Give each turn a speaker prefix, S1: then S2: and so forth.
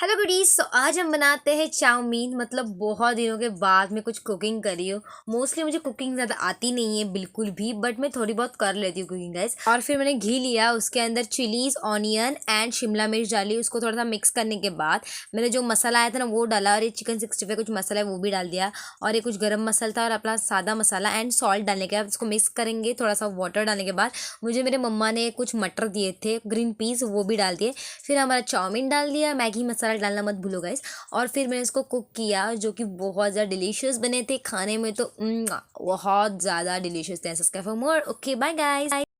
S1: Hello goodies. तो आज हम बनाते हैं चाउमीन। मतलब बहुत दिनों के बाद मैं कुछ कुकिंग करी हूँ। मोस्टली मुझे कुकिंग ज़्यादा आती नहीं है बिल्कुल भी, बट मैं थोड़ी बहुत कर लेती हूँ कुकिंग गाइस। और फिर मैंने घी लिया, उसके अंदर चिलीज, ऑनियन एंड शिमला मिर्च डाली। उसको थोड़ा सा मिक्स करने के बाद मैंने जो मसाला आया था ना वो डाला, और ये चिकन 65 कुछ मसाला है वो भी डाल दिया, और ये कुछ गर्म मसाला था और अपना सादा मसाला एंड सॉल्ट डालने के बाद इसको मिक्स करेंगे। थोड़ा सा वाटर डालने के बाद मुझे मेरे मम्मा ने कुछ मटर दिए थे, ग्रीन पीस, वो भी डाल दिए। फिर हमारा चाउमीन डाल दिया, मैगी मसाला डालना मत भूलो गाइस। और फिर मैंने इसको कुक किया, जो कि बहुत ज़्यादा डिलीशियस बने थे खाने में। तो बहुत ज़्यादा डिलीशियस थे। Subscribe for more. Okay bye guys.